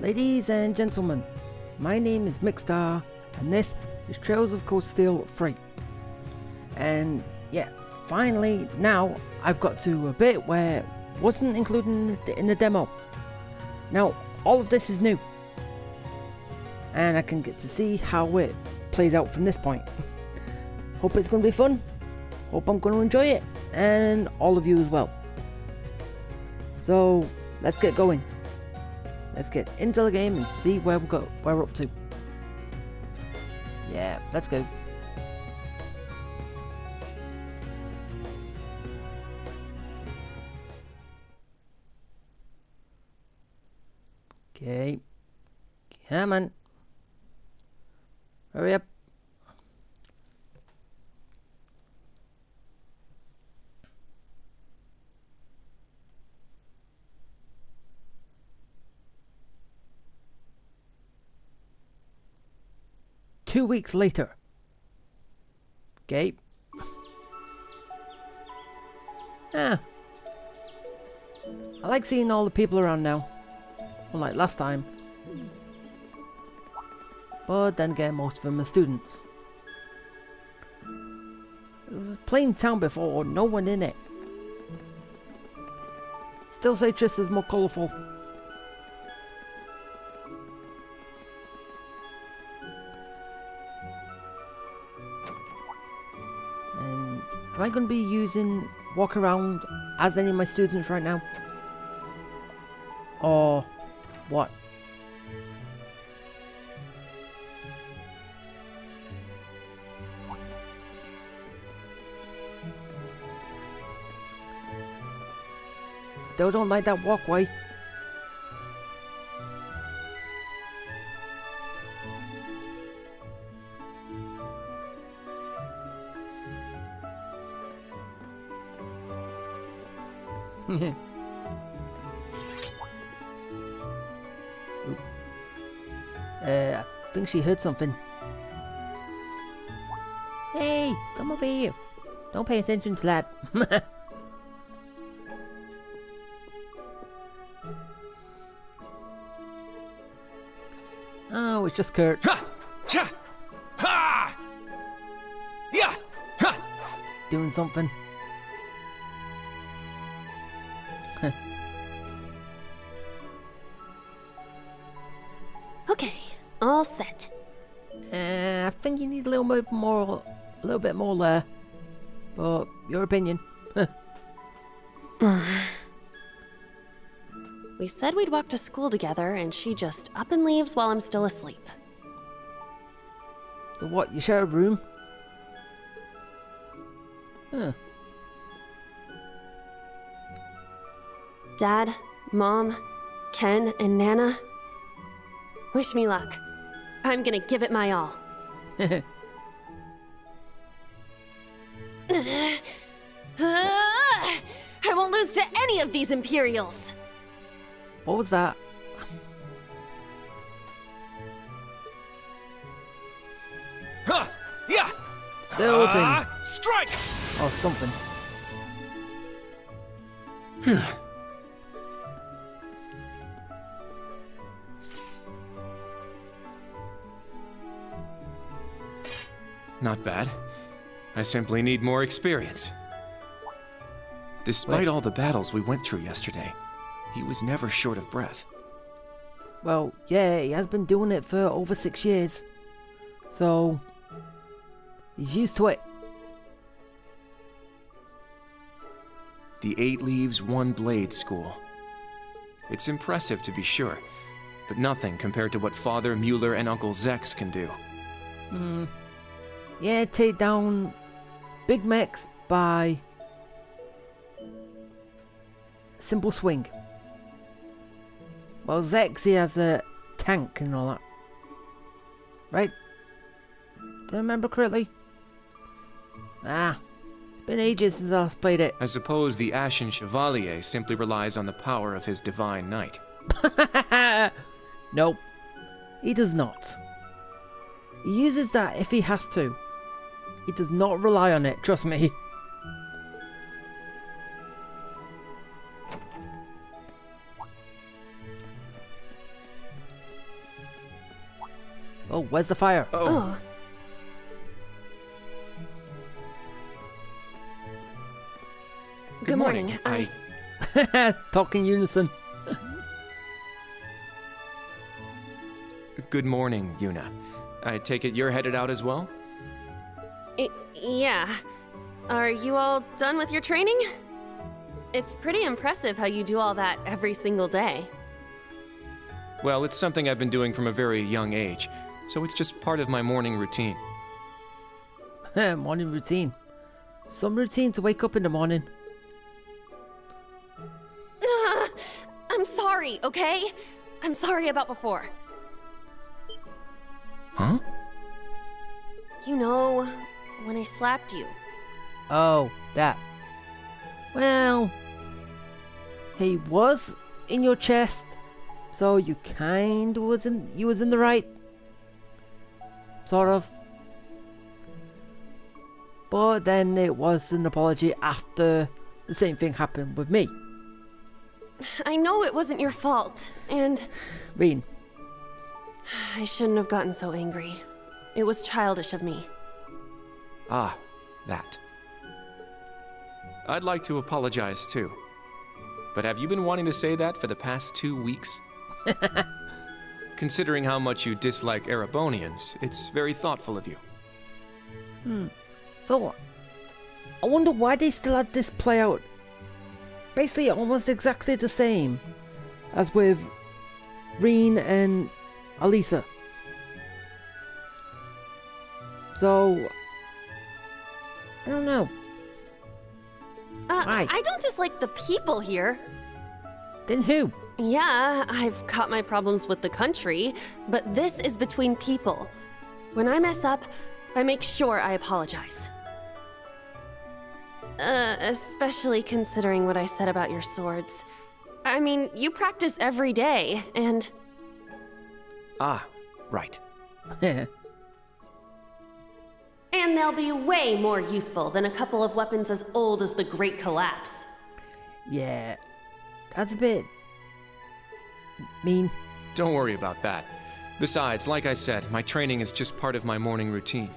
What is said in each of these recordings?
Ladies and gentlemen, my name is Mickstar, and this is Trails of Cold Steel 3. And yeah, finally now I've got to a bit where it wasn't included in the demo. Now all of this is new, and I can get to see how it plays out from this point. Hope it's going to be fun, hope I'm going to enjoy it, and all of you as well. So let's get going. Let's get into the game and see where we're up to. Yeah, let's go. Okay. Come on. Hurry up. Two weeks later. Okay. I like seeing all the people around now. Unlike last time. But then again, most of them are students. It was a plain town before, no one in it. Still say Trista's more colourful. Am I going to be walk around as any of my students right now? Or what? Still don't like that walkway. I think she heard something. Hey, come over here. Don't pay attention to that. Oh, it's just Kurt. Doing something. Okay, all set. I think you need a little bit more there. But your opinion. We said we'd walk to school together, and she just up and leaves while I'm still asleep. So what, you share a room? Huh. Dad, Mom, Ken, and Nana. Wish me luck. I'm gonna give it my all. I won't lose to any of these Imperials! What was that? Yeah. Building. Strike. Or something. Not bad. I simply need more experience. Despite all the battles we went through yesterday, he was never short of breath. Well, yeah, he has been doing it for over 6 years. So, he's used to it. The 8 Leaves, 1 Blade School. It's impressive to be sure, but nothing compared to what Father Mueller and Uncle Zex can do. Yeah, take down big mechs by a simple swing. Well, Zex, he has a tank and all that. Right? Do I remember correctly? It's been ages since I played it. I suppose the Ashen Chevalier simply relies on the power of his Divine Knight. Nope. He does not. He uses that if he has to. He does not rely on it, trust me. Oh, where's the fire? Oh. Good morning. Talk in unison. Good morning, Yuna. I take it you're headed out as well? Yeah. Are you all done with your training? It's pretty impressive how you do all that every single day. Well, it's something I've been doing from a very young age, so it's just part of my morning routine. Morning routine. Some routine to wake up in the morning. I'm sorry, okay? I'm sorry about before. Huh? You know, when I slapped you. Oh, that. Well, he was in your chest, so you kind of was in the right. Sort of. But then it was an apology after the same thing happened with me. I know it wasn't your fault, and Reen. I shouldn't have gotten so angry. It was childish of me. Ah, that. I'd like to apologize too. But have you been wanting to say that for the past 2 weeks? Considering how much you dislike Erebonians, it's very thoughtful of you. So, I wonder why they still had this play out. Basically, almost exactly the same as with Reen and Alisa. So, I don't know. Why? I don't dislike the people here. Then who? Yeah, I've got my problems with the country, but this is between people. When I mess up, I make sure I apologize. Especially considering what I said about your swords. I mean, you practice every day, and... Ah, right. And they'll be way more useful than a couple of weapons as old as the Great Collapse. Yeah, that's a bit mean. Don't worry about that. Besides, like I said, my training is just part of my morning routine.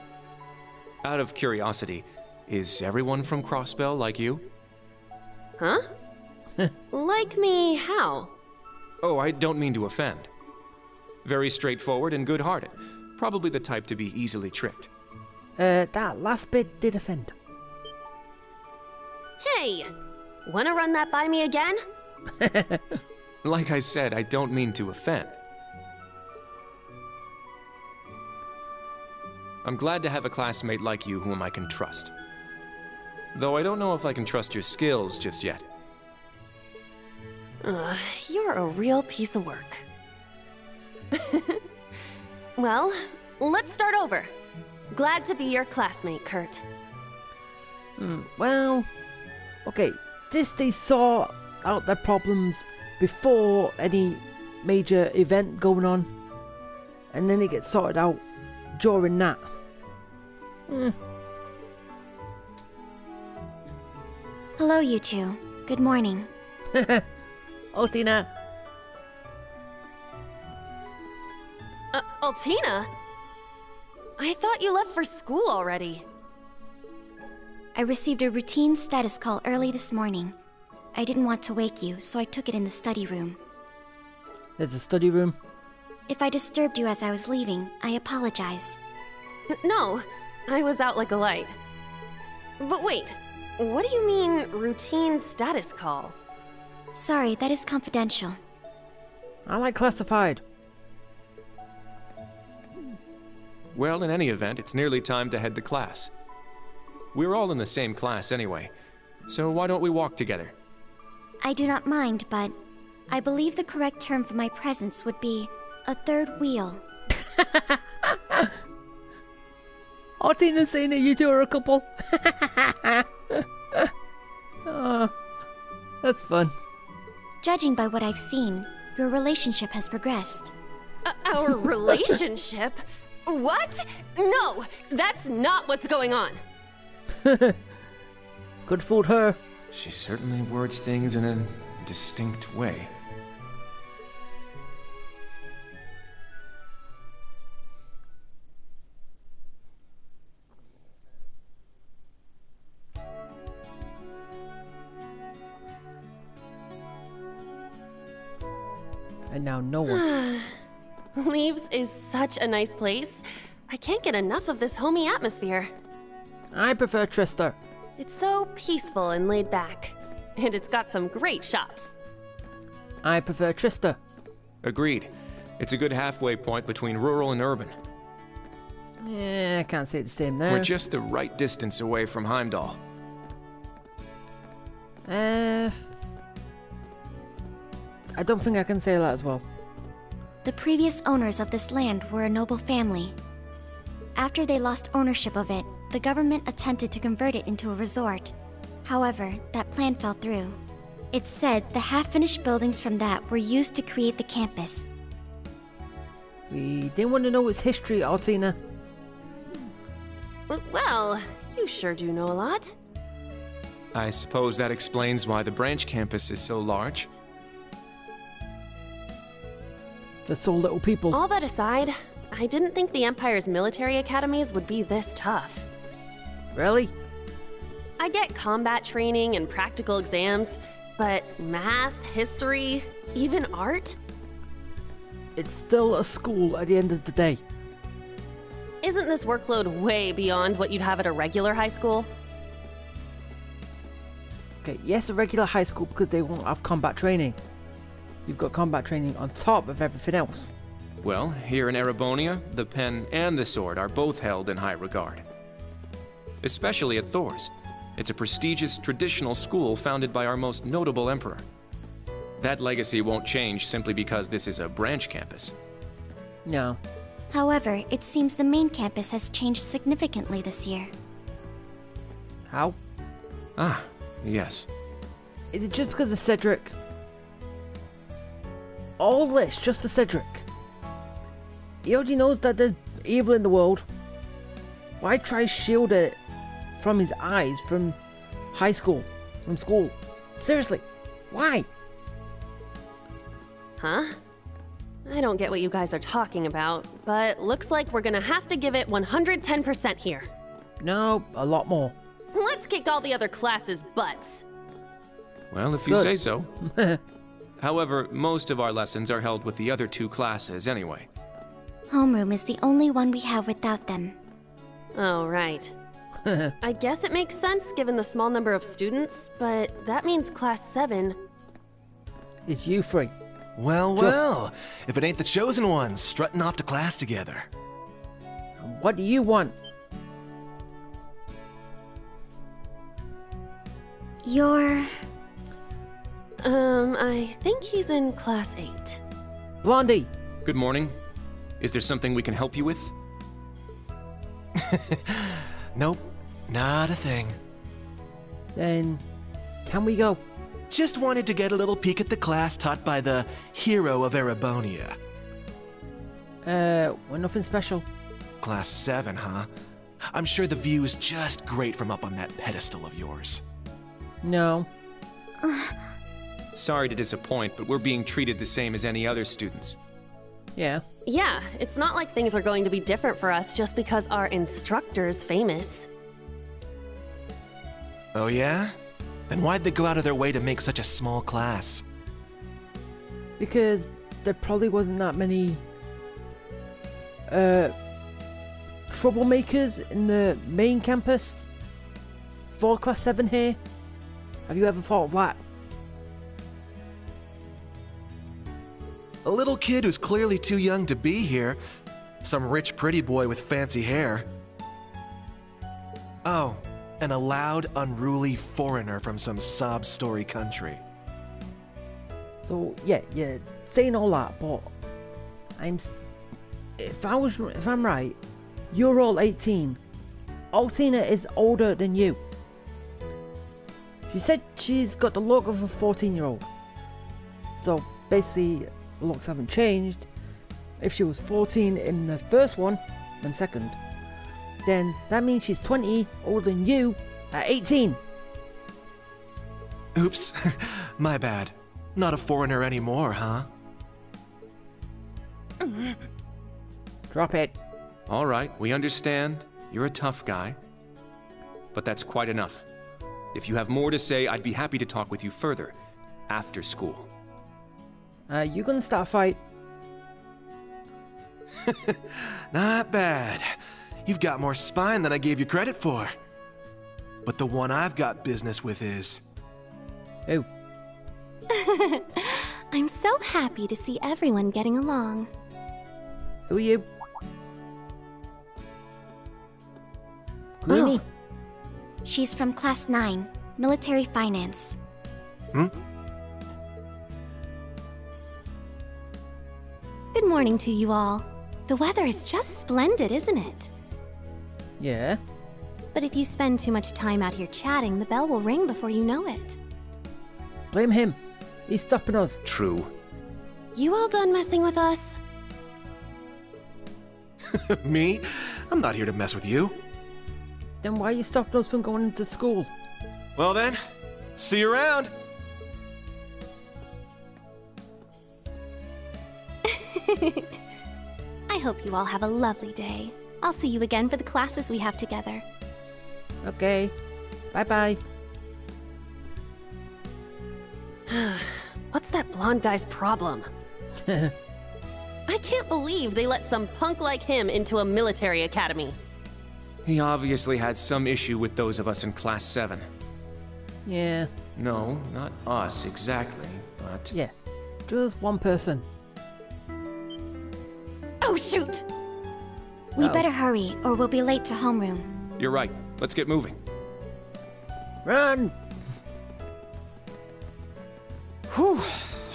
Out of curiosity, is everyone from Crossbell like you? Huh? Like me, how? Oh, I don't mean to offend. Very straightforward and good-hearted. Probably the type to be easily tricked. That last bit did offend. Hey! Wanna run that by me again? Like I said, I don't mean to offend. I'm glad to have a classmate like you whom I can trust. Though I don't know if I can trust your skills just yet. You're a real piece of work. Well, let's start over. Glad to be your classmate, Kurt. Well, okay, they saw out their problems before any major event going on, and then it gets sorted out during that. Hello, you two. Good morning. Altina. Altina? I thought you left for school already. I received a routine status call early this morning. I didn't want to wake you, so I took it in the study room. There's a study room. If I disturbed you as I was leaving, I apologize. No, I was out like a light. But wait, what do you mean, routine status call? Sorry, that is confidential. I like classified. Well, in any event, it's nearly time to head to class. We're all in the same class anyway, so why don't we walk together? I do not mind, but I believe the correct term for my presence would be a third wheel. Altina's saying that you two are a couple. Oh, that's fun. Judging by what I've seen, your relationship has progressed. Our relationship? What? No, that's not what's going on. Good fooled her. She certainly words things in a distinct way. And now no one. Leaves is such a nice place. I can't get enough of this homey atmosphere. I prefer Trista. It's so peaceful and laid back. And it's got some great shops. I prefer Trista. Agreed. It's a good halfway point between rural and urban. Yeah, I can't say the same there. We're just the right distance away from Heimdall. I don't think I can say that as well. The previous owners of this land were a noble family. After they lost ownership of it, the government attempted to convert it into a resort. However, that plan fell through. It's said the half-finished buildings from that were used to create the campus. We didn't want to know its history, Altina. Well, you sure do know a lot. I suppose that explains why the branch campus is so large. For so little people. All that aside, I didn't think the Empire's military academies would be this tough. Really? I get combat training and practical exams, but math, history, even art? It's still a school at the end of the day. Isn't this workload way beyond what you'd have at a regular high school? Okay, yes, a regular high school because they won't have combat training. You've got combat training on top of everything else. Well, here in Erebonia, the pen and the sword are both held in high regard. Especially at Thor's. It's a prestigious traditional school founded by our most notable emperor. That legacy won't change simply because this is a branch campus. No. However, it seems the main campus has changed significantly this year. How? Ah, yes. Is it just because of Cedric? All this just for Cedric? He already knows that there's evil in the world. Why try shield it from his eyes from high school, from school? Seriously, why? Huh? I don't get what you guys are talking about, but looks like we're gonna have to give it 110% here. No, a lot more. Let's kick all the other classes' butts. Well, if you Good. say so. However, most of our lessons are held with the other two classes anyway. Homeroom is the only one we have without them. Oh, right. I guess it makes sense given the small number of students, but that means Class 7. It's you three. Well, well, if it ain't the chosen ones strutting off to class together. What do you want? You're... I think he's in Class 8. Blondie! Good morning. Is there something we can help you with? Nope, not a thing. Then, can we go? Just wanted to get a little peek at the class taught by the hero of Erebonia. We're nothing special. Class 7, huh? I'm sure the view is just great from up on that pedestal of yours. No. Sorry to disappoint, but we're being treated the same as any other students. Yeah. Yeah, it's not like things are going to be different for us just because our instructor's famous. Oh yeah? Then why'd they go out of their way to make such a small class? Because there probably wasn't that many troublemakers in the main campus for Class 7 here. Have you ever thought of that? A little kid who's clearly too young to be here. Some rich pretty boy with fancy hair. Oh, and a loud, unruly foreigner from some sob-story country. So yeah, saying all that, but if I'm right, you're all 18. Altina is older than you. She said she's got the look of a 14-year-old. So basically, the looks haven't changed. If she was 14 in the first one, and second, then that means she's 20 older than you at 18. Oops, my bad. Not a foreigner anymore, huh? Drop it. All right, we understand. You're a tough guy. But that's quite enough. If you have more to say, I'd be happy to talk with you further after school. You gonna start a fight? Not bad. You've got more spine than I gave you credit for. But the one I've got business with is... Who? I'm so happy to see everyone getting along. Who are you? Queenie? She's from Class 9, Military Finance. Hmm? Good morning to you all. The weather is just splendid, isn't it? Yeah. But if you spend too much time out here chatting, the bell will ring before you know it. Blame him. He's stopping us. True. You all done messing with us? Me? I'm not here to mess with you. Then why you stopping us from going into school? Well then, see you around. I hope you all have a lovely day. I'll see you again for the classes we have together. Okay. Bye-bye. What's that blonde guy's problem? I can't believe they let some punk like him into a military academy. He obviously had some issue with those of us in Class 7. Yeah. No, not us exactly, but... Yeah. Just one person. Oh, shoot! We Uh-oh. better hurry, or we'll be late to homeroom. You're right. Let's get moving. Run! Whew.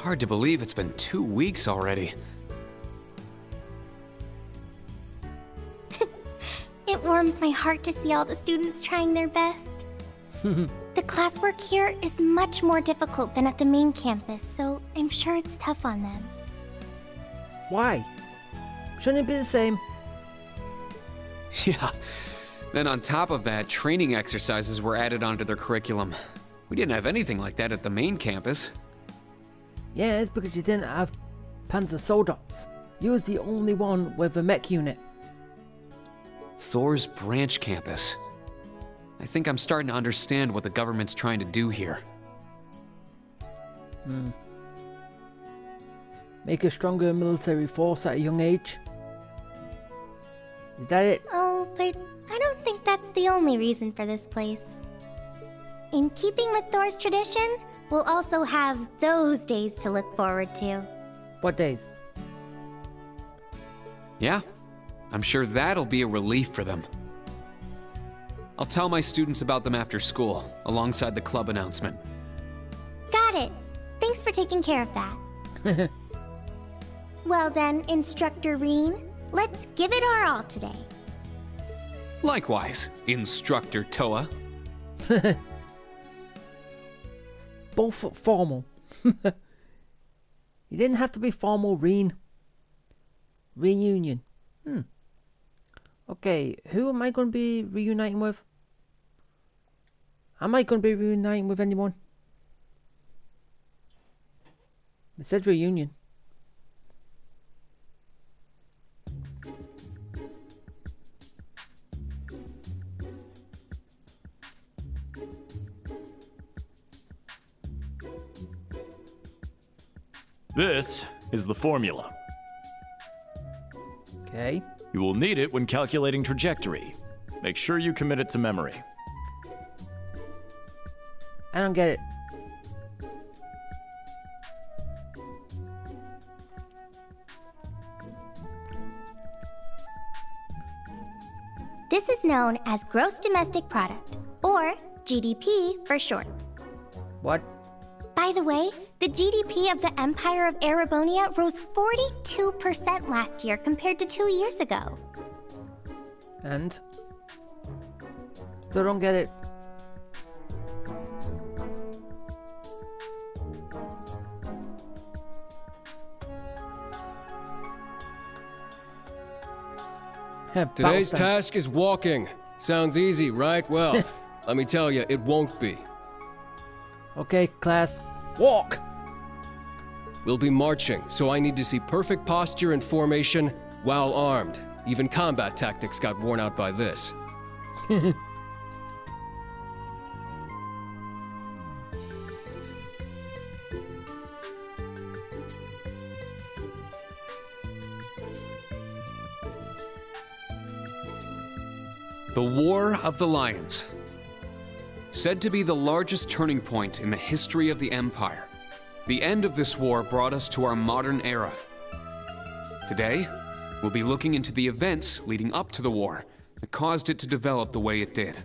Hard to believe it's been 2 weeks already. It warms my heart to see all the students trying their best. The classwork here is much more difficult than at the main campus, so I'm sure it's tough on them. Why? Shouldn't it be the same? Yeah. Then on top of that, training exercises were added onto their curriculum. We didn't have anything like that at the main campus. Yeah, it's because you didn't have Panzer Soldaten. You was the only one with a mech unit. Thor's branch campus. I think I'm starting to understand what the government's trying to do here. Make a stronger military force at a young age. Is that it? Oh, but I don't think that's the only reason for this place. In keeping with Thor's tradition, we'll also have those days to look forward to. What days? Yeah, I'm sure that'll be a relief for them. I'll tell my students about them after school, alongside the club announcement. Got it. Thanks for taking care of that. Well then, Instructor Reen, let's give it our all today. Likewise, Instructor Toa. Both formal. You didn't have to be formal, Reen. Reunion. Okay, who am I going to be reuniting with? Am I going to be reuniting with anyone? It says reunion. This is the formula. Okay. You will need it when calculating trajectory. Make sure you commit it to memory. I don't get it. This is known as Gross Domestic Product, or GDP for short. What? By the way, the GDP of the Empire of Erebonia rose 42% last year compared to 2 years ago. And? Still don't get it. Today's task is walking. Sounds easy, right? Well, let me tell you, it won't be. Okay, class. Walk! We'll be marching, so I need to see perfect posture and formation while armed. Even combat tactics got worn out by this. The War of the Lions. Said to be the largest turning point in the history of the Empire, the end of this war brought us to our modern era. Today, we'll be looking into the events leading up to the war that caused it to develop the way it did.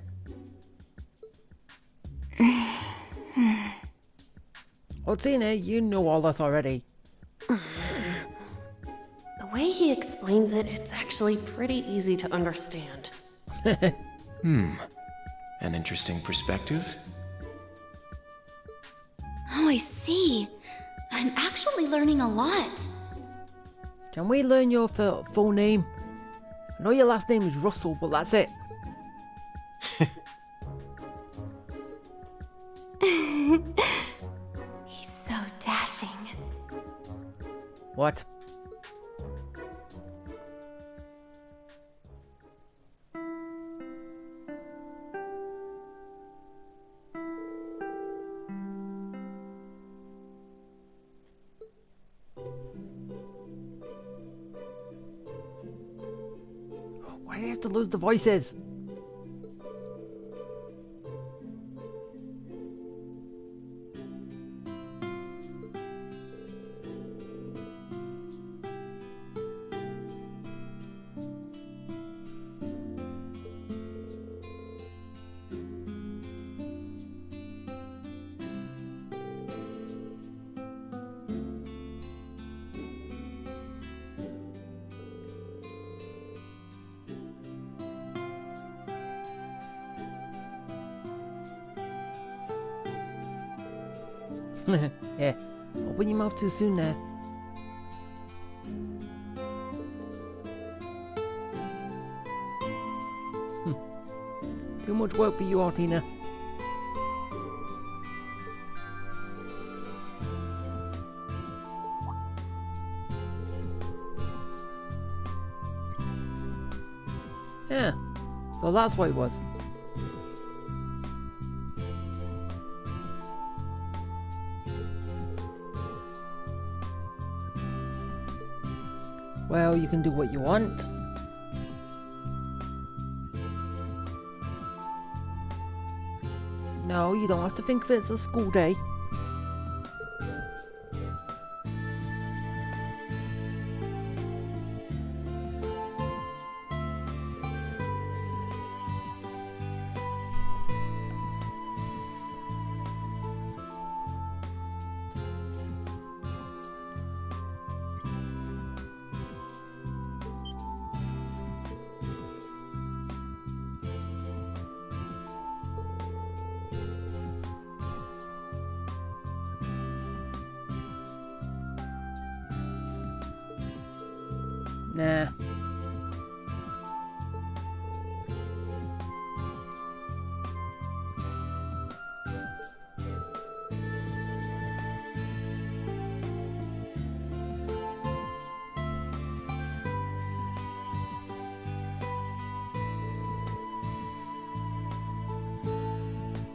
Oh, Tina, you know all this already. The way he explains it, it's actually pretty easy to understand. An interesting perspective. Oh, I see. I'm actually learning a lot. Can we learn your full name? I know your last name is Russell, but that's it. He's so dashing. What? Why do you have to lose the voices? Yeah, open your mouth too soon there. Too much work for you, Artina. Yeah, so that's what it was. Well, you can do what you want. No, you don't have to think of it as a school day. Nah.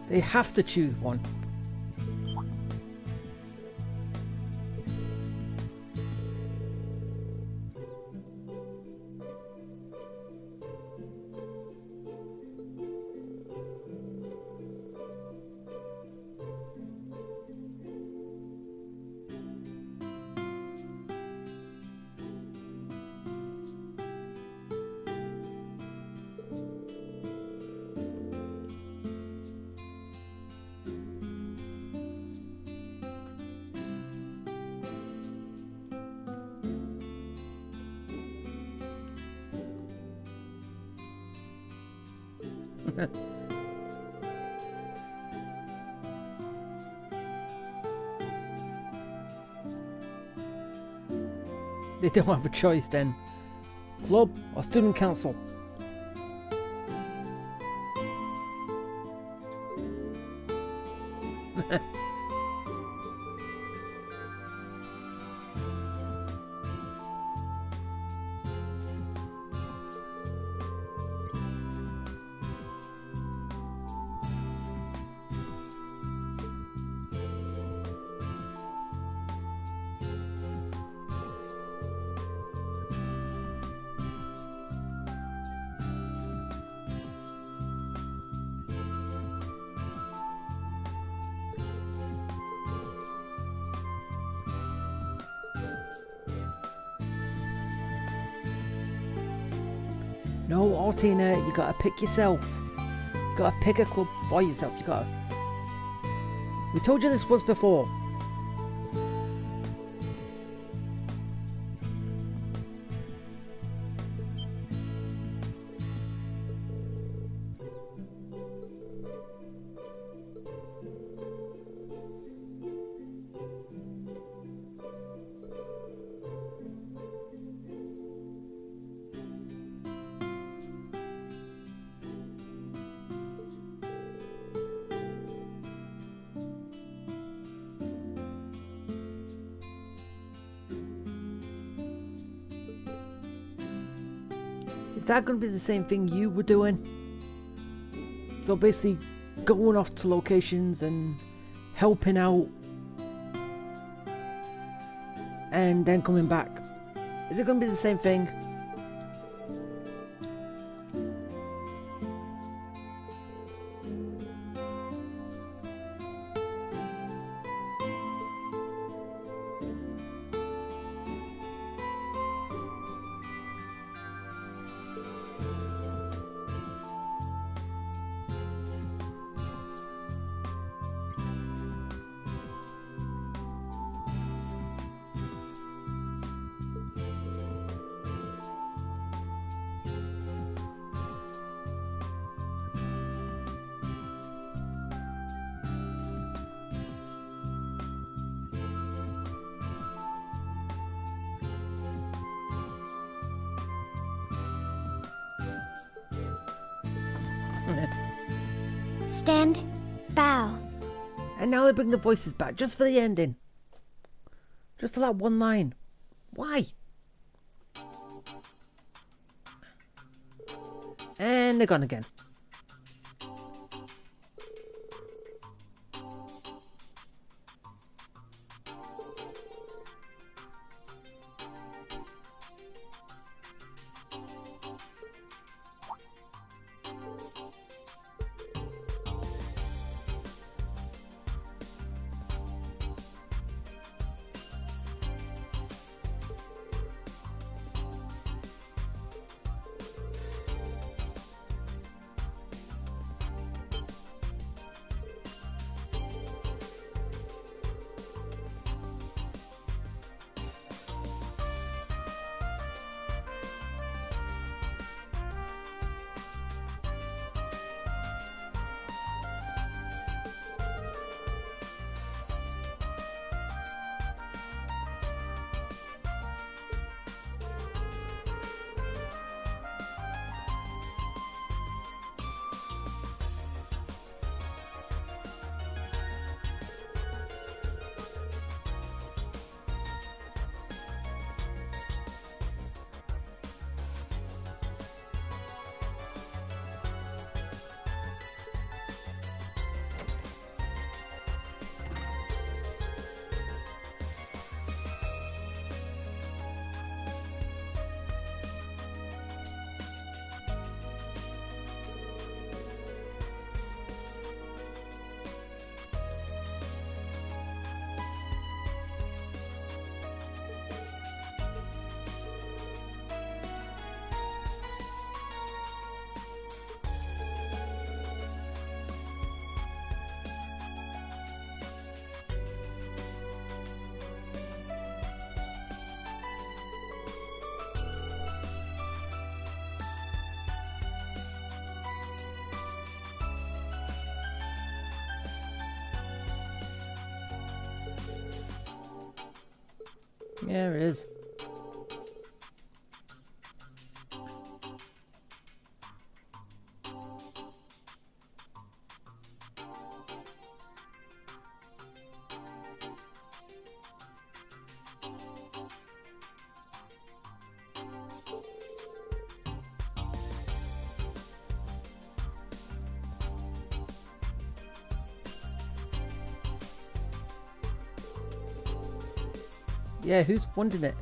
They have to choose one. They don't have a choice then. Club or student council? No, Altina, you gotta pick yourself. You gotta pick a club for yourself. You gotta... We told you this once before. Is that going to be the same thing you were doing? So basically going off to locations and helping out and then coming back. Is it going to be the same thing? Stand, bow. And now they bring the voices back just for the ending. Just for that one line. Why? And they're gone again. Yeah, it is. Yeah, who's funding it?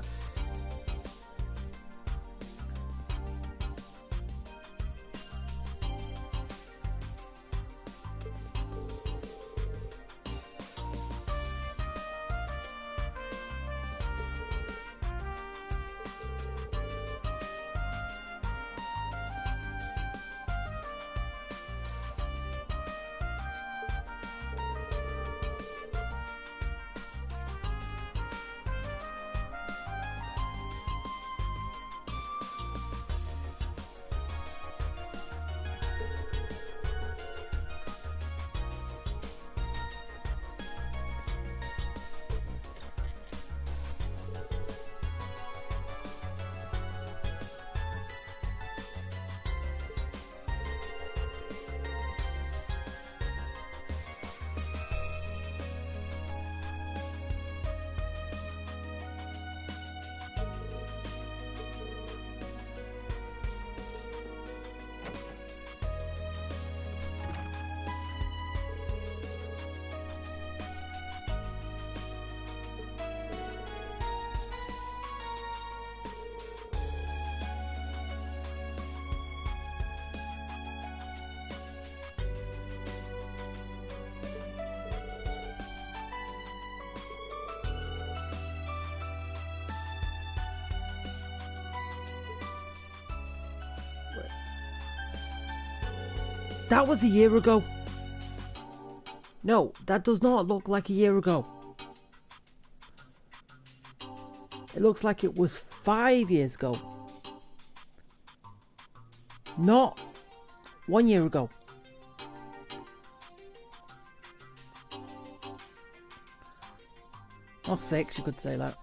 That was a year ago. No, that does not look like a year ago. It looks like it was 5 years ago. Not 1 year ago. Or 6, you could say that.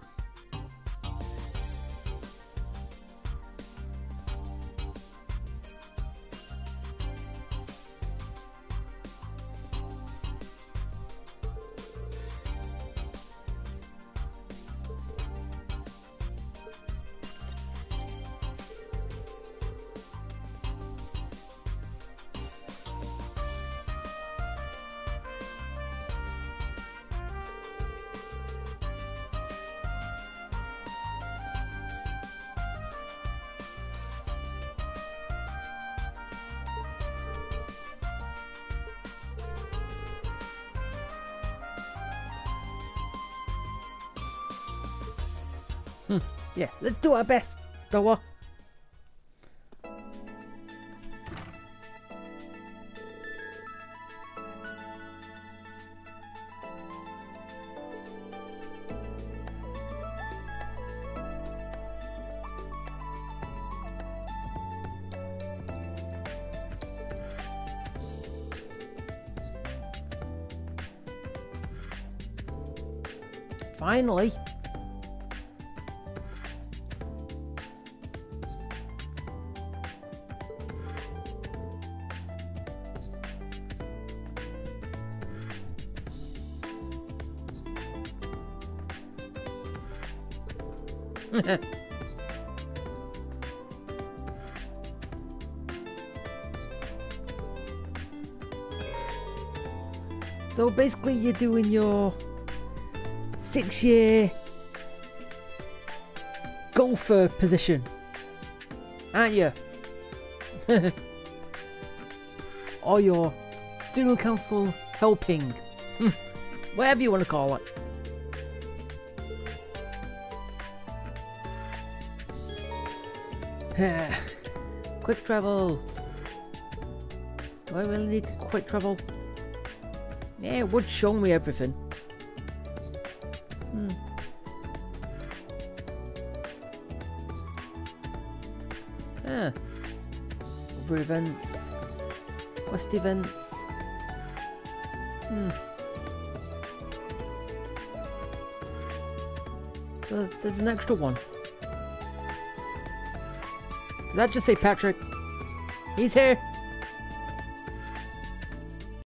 Yeah, let's do our best, Noah. Finally. So basically you're doing your 6-year golfer position, aren't you? Or your student council helping, whatever you want to call it. Quick travel. Do I really need to quick travel? Yeah, it would show me everything. Other events. Quest events. So there's an extra one. Did that just say Patrick? He's here.